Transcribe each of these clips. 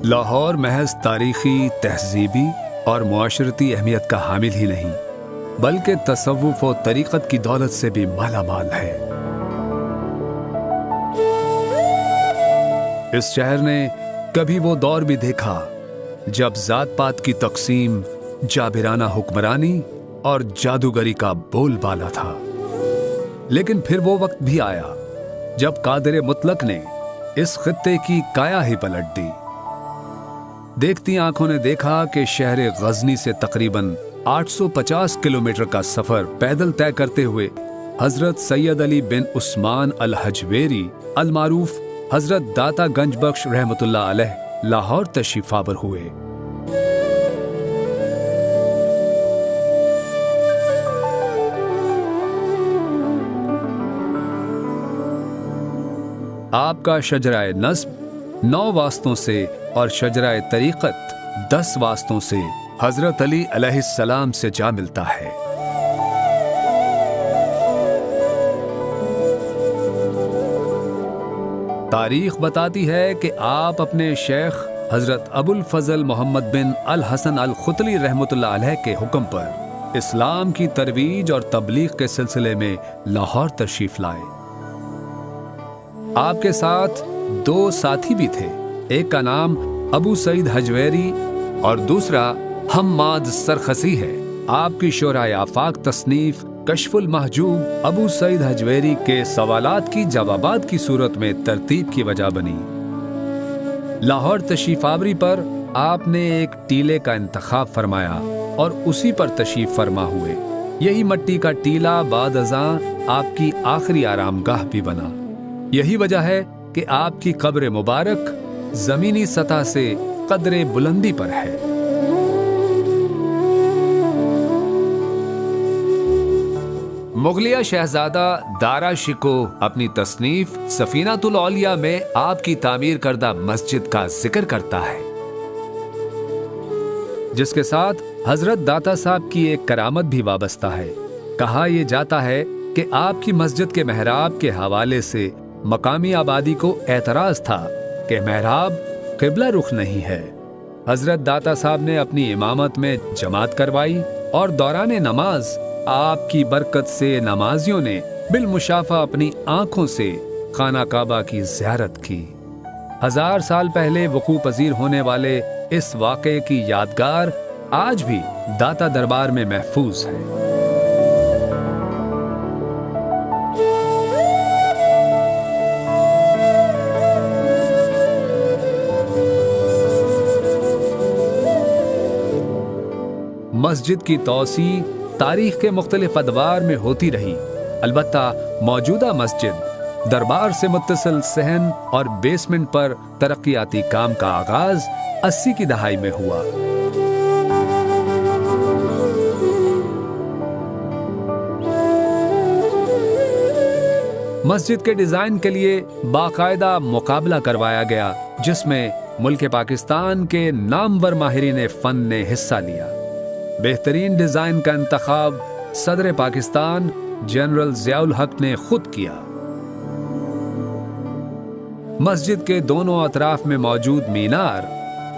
लाहौर महज तारीखी, तहजीबी और मुआशरती अहमियत का हामिल ही नहीं, बल्कि तसव्वुफ और तरीक़त की दौलत से भी माला माल है। इस शहर ने कभी वो दौर भी देखा जब जात पात की तकसीम, जाबिराना हुक्मरानी और जादूगरी का बोलबाला था। लेकिन फिर वो वक्त भी आया जब कादिर मुतलक ने इस खित्ते की काया ही पलट दी। देखती आंखों ने देखा कि शहर गजनी से तकरीबन 850 किलोमीटर का सफर पैदल तय करते हुए हजरत सैयद अली बिन उस्मान अल हजवेरी अल मारूफ हजरत दाता गंज बख्श रहमतुल्लाह अलैह लाहौर तशरीफ आवर हुए। आपका शजराए नस्ब 9 वास्तों से और शजराए तरीक़त 10 वास्तों से हजरत अली अलैहिस्सलाम से जा मिलता है। तारीख बताती है कि आप अपने शेख हजरत अबुल फजल मोहम्मद बिन अल हसन अल खुतली रहमतुल्लाह अलैह के हुक्म पर इस्लाम की तरवीज और तबलीग के सिलसिले में लाहौर तशरीफ लाए। आपके साथ 2 साथी भी थे, एक का नाम अबू सईद हजवेरी और दूसरा हम्माद सरखसी है। आपकी शोराए आफाक तसनीफ कशफुल महजूब अबू सईद हजवेरी के सवालात की जवाबात की सूरत में तरतीब की वजह बनी। लाहौर तशरीफ आवरी पर आपने एक टीले का इंतखाब फरमाया और उसी पर तशरीफ फरमा हुए। यही मट्टी का टीला बाद अज़ां आपकी आखिरी आरामगाह भी बना। यही वजह है कि आपकी कब्र मुबारक जमीनी सतह से कदरे बुलंदी पर है। मुगलिया शहजादा दारा शिको अपनी तसनीफ सफीनातुल औलिया में आपकी तामीर करदा मस्जिद का जिक्र करता है, जिसके साथ हजरत दाता साहब की एक करामत भी वाबस्ता है। कहा यह जाता है कि आपकी मस्जिद के महराब के हवाले से मकामी आबादी को एतराज था कि महराब किबला रुख नहीं है। हजरत दाता साहब ने अपनी इमामत में जमात करवाई और दौरान नमाज आपकी बरकत से नमाजियों ने बिलमुशाफा अपनी आंखों से खाना काबा की ज़ियारत की। 1000 साल पहले वकू पजीर होने वाले इस वाक़े की यादगार आज भी दाता दरबार में महफूज है। मस्जिद की तौसी तारीख के मुख्तलिफ अदवार में होती रही। अलबत्ता मौजूदा मस्जिद दरबार से मुत्तसिल सहन और बेसमेंट पर तरक्याती काम का आगाज 80 की दहाई में हुआ। मस्जिद के डिजाइन के लिए बाकायदा मुकाबला करवाया गया, जिसमें मुल्क पाकिस्तान के नामवर माहिरीन फन ने हिस्सा लिया। बेहतरीन डिजाइन का इंतखाब सदर पाकिस्तान जनरल ज़ियाउल हक ने खुद किया। मस्जिद के दोनों अतराफ में मौजूद मीनार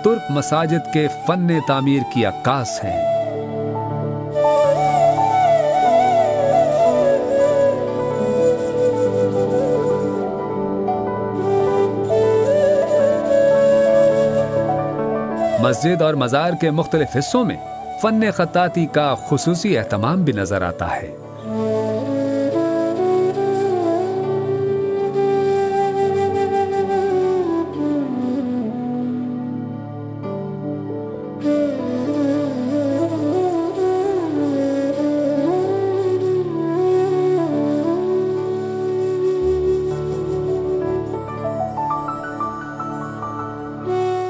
तुर्क मसाजिद के फन तामीर की अक्कास हैं। मस्जिद और मज़ार के मुख्तलिफ हिस्सों में फन खत्ताती का खुसूसी एहतमाम भी नजर आता है।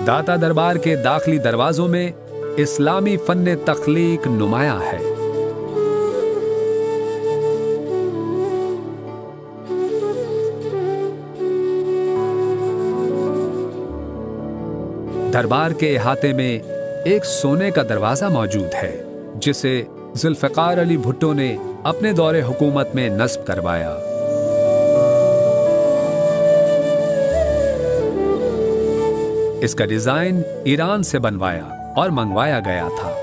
दाता दरबार के दाखिली दरवाजों में इस्लामी फन तख्लीक नुमाया है। दरबार के इहाते में एक सोने का दरवाजा मौजूद है, जिसे जुल्फ़िकार अली भुट्टो ने अपने दौरे हुकूमत में नस्ब करवाया। इसका डिजाइन ईरान से बनवाया और मंगवाया गया था।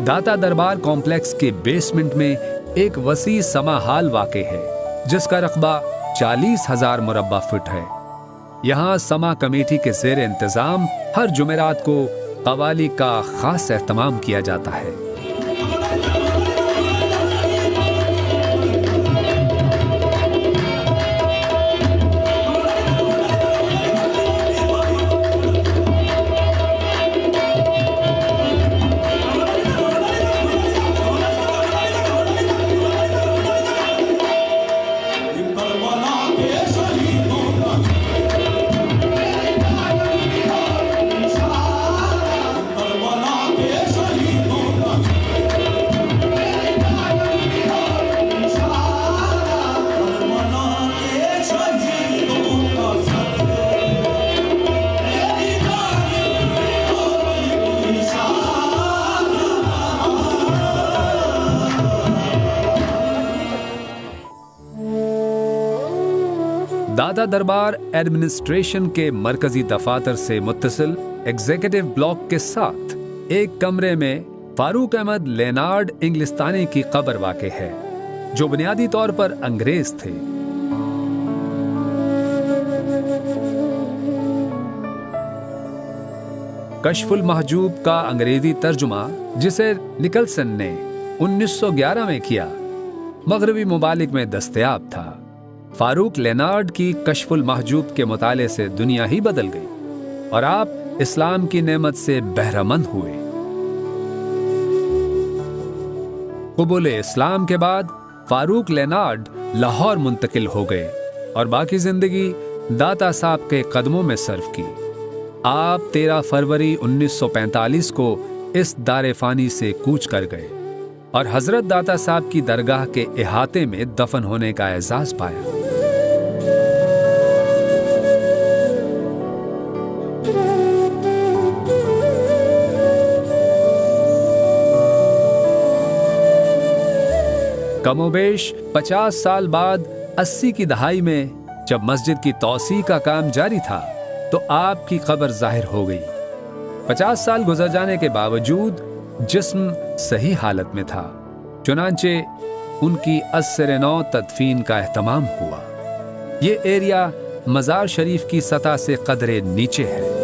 दाता दरबार कॉम्प्लेक्स के बेसमेंट में एक वसी समा हाल वाक़े है, जिसका रकबा 40,000 मुरब्बा फुट है। यहाँ समा कमेटी के ज़ेर इंतज़ाम हर जुमेरात को कवाली का खास एहतमाम किया जाता है। दाता दरबार एडमिनिस्ट्रेशन के मरकजी दफातर से मुत्तसिल एग्जीक्यूटिव ब्लॉक के साथ एक कमरे में फारूक अहमद लेनार्ड इंग्लिस्तानी की कब्र वाक़े है, जो बुनियादी तौर पर अंग्रेज थे। कश्फुल महजूब का अंग्रेजी तर्जुमा, जिसे निकलसन ने 1911 में किया, मगरबी मुमालिक में दस्तयाब था। फारूक लेनार्ड की कश्फुल महजूब के मुताले से दुनिया ही बदल गई और आप इस्लाम की नेमत से बहरामंद हुए। कबूल इस्लाम के बाद फारूक लेनार्ड लाहौर मुंतकिल हो गए और बाकी जिंदगी दाता साहब के कदमों में सर्व की। आप 13 फरवरी 1945 को इस दारे फानी से कूच कर गए और हजरत दाता साहब की दरगाह के इहाते में दफन होने का एजाज पाया। कमोबेश 50 साल बाद 80 की दहाई में जब मस्जिद की तौसी का काम जारी था, तो आपकी कब्र जाहिर हो गई। 50 साल गुजर जाने के बावजूद जिस्म सही हालत में था, चुनांचे उनकी अस्सर-ए-नौ तदफीन का एहतमाम हुआ। ये एरिया मज़ार शरीफ की सतह से कदरे नीचे है।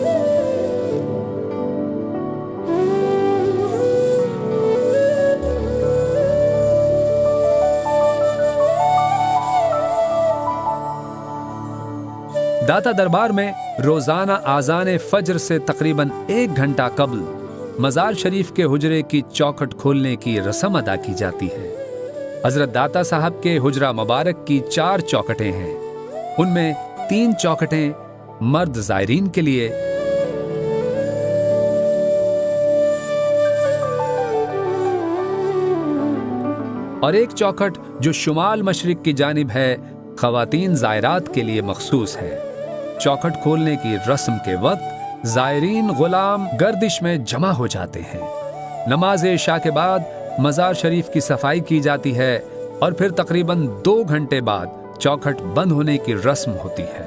दाता दरबार में रोजाना आज़ान फज्र से तकरीबन 1 घंटा कबल मज़ार शरीफ के हुजरे की चौखट खोलने की रस्म अदा की जाती है। हजरत दाता साहब के हुजरा मुबारक की 4 चौखटें हैं। उनमें 3 चौखटें मर्द ज़ायरीन के लिए और एक चौखट जो शुमाल मशरिक की जानिब है, ख़वातीन ज़ायरात के लिए मखसूस है। चौखट खोलने की रस्म के वक्त ज़ायरीन गुलाम गर्दिश में जमा हो जाते हैं। नमाज इशा के बाद मज़ार शरीफ की सफाई की जाती है और फिर तकरीबन 2 घंटे बाद चौखट बंद होने की रस्म होती है।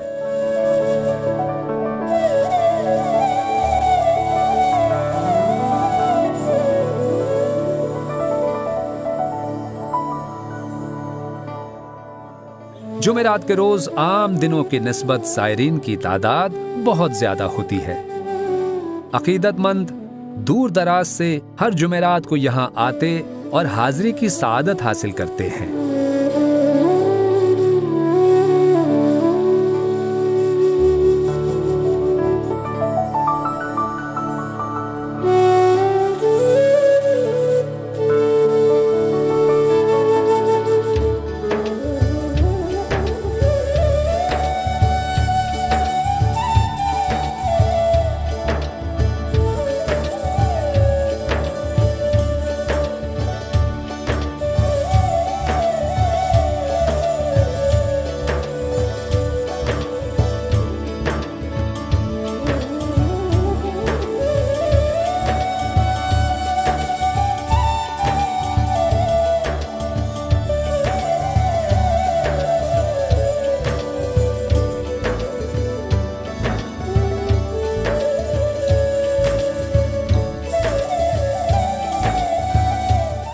जुमेरात के रोज आम दिनों की निस्बत ज़ायरीन की तादाद बहुत ज्यादा होती है। अकीदतमंद दूर दराज से हर जुमेरात को यहाँ आते और हाजिरी की सआदत हासिल करते हैं।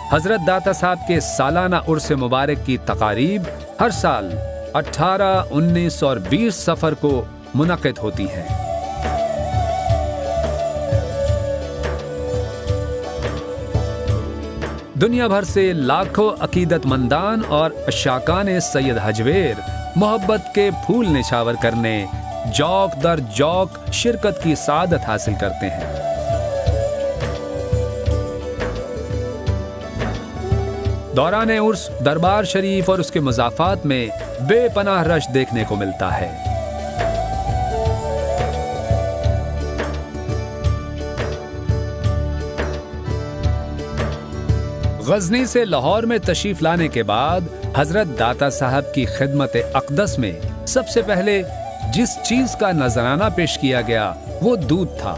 हजरत दाता साहब के सालाना उर्स मुबारक की तकारीब हर साल 18, 19 और 20 सफर को मुनक़िद होती हैं। दुनिया भर से लाखों अकीदतमंदान और अशाकान सैयद हजवेर मोहब्बत के फूल निछावर करने जौक दर जौक शिरकत की सादत हासिल करते हैं। दौरान उर्स दरबार शरीफ और उसके मुज़ाफ़ात में बेपनाह रश देखने को मिलता है। गजनी से लाहौर में तशरीफ लाने के बाद हजरत दाता साहब की खिदमत अक़दस में सबसे पहले जिस चीज का नजराना पेश किया गया वो दूध था।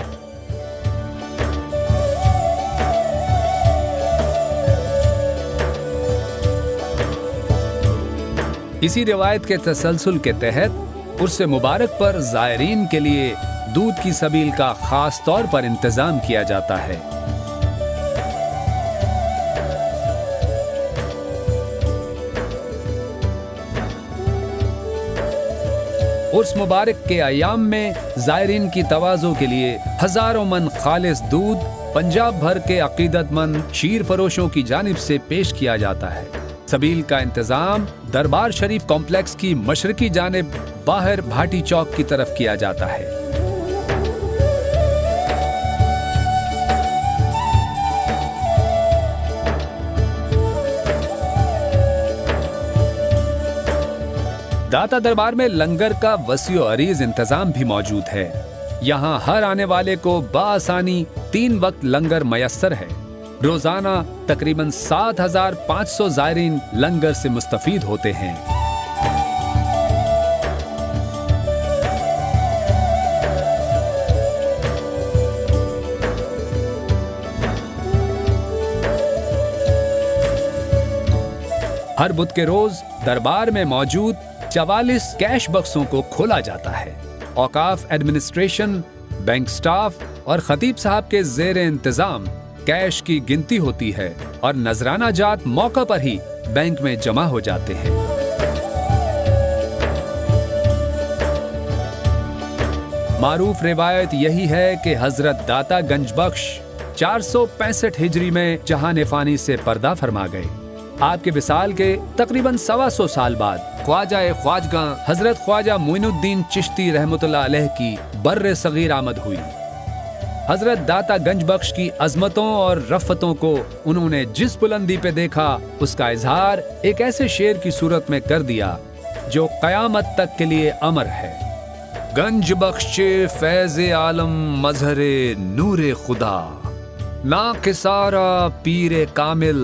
इसी रिवायत के तसलसल के तहत उर्स मुबारक पर ज़ायरीन के लिए दूध की सबील का खास तौर पर इंतजाम किया जाता है। उर्स मुबारक के अयाम में ज़ायरीन की तवाज़ो के लिए हजारों मन खालिस दूध पंजाब भर के अकीदतमंद शीर फरोशों की जानिब से पेश किया जाता है। सबील का इंतजाम दरबार शरीफ कॉम्प्लेक्स की मशरकी जानिब बाहर भाटी चौक की तरफ किया जाता है। दाता दरबार में लंगर का वसीओ अरीज इंतजाम भी मौजूद है। यहाँ हर आने वाले को बाआसानी 3 वक्त लंगर मयस्सर है। रोजाना तकरीबन 7,500 ज़ायरीन लंगर से मुस्तफीद होते हैं। हर बुध के रोज दरबार में मौजूद 44 कैश बक्सों को खोला जाता है। औकाफ एडमिनिस्ट्रेशन, बैंक स्टाफ और खतीब साहब के ज़ेर इंतजाम कैश की गिनती होती है और नजराना जात मौका पर ही बैंक में जमा हो जाते हैं। मारूफ रिवायत यही है कि हजरत दाता गंजबख्श 465 हिजरी में जहान फानी से पर्दा फरमा गए। आपके विसाल के तकरीबन 125 साल बाद ख्वाजा ख्वाजगा हजरत ख्वाजा मोइनुद्दीन चिश्ती रहमतुल्लाह अलैह की बर्र सगीर आमद हुई। हजरत दाता गंजबख्श की अजमतों और रफ़तों को उन्होंने जिस बुलंदी पे देखा उसका इजहार एक ऐसे शेर की सूरत में कर दिया जो क़यामत तक के लिए अमर है। गंज बख्शे फैज़े आलम मजहरे नूरे खुदा, ना किसारा पीरे कामिल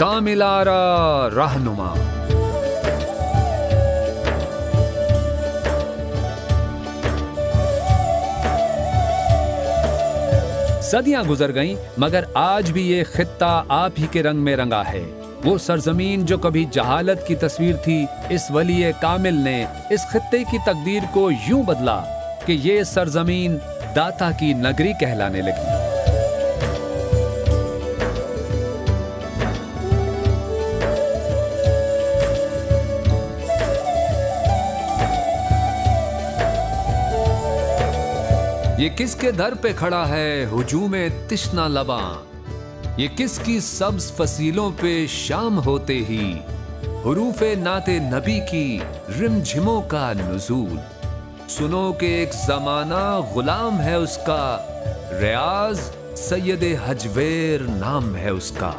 कामिलारा रहनुमा। सदियां गुजर गईं मगर आज भी ये खित्ता आप ही के रंग में रंगा है। वो सरजमीन जो कभी जहालत की तस्वीर थी, इस वली कामिल ने इस खित्ते की तकदीर को यूं बदला कि ये सरजमीन दाता की नगरी कहलाने लगी। ये किसके दर पे खड़ा है हुजूमे तिश्ना लबां, ये किसकी सब्ज फसीलों पे शाम होते ही हुरूफे नाते नबी की रिमझिमों का नुज़ूल। सुनो कि एक ज़माना गुलाम है उसका, रियाज सैयद हजवेर नाम है उसका।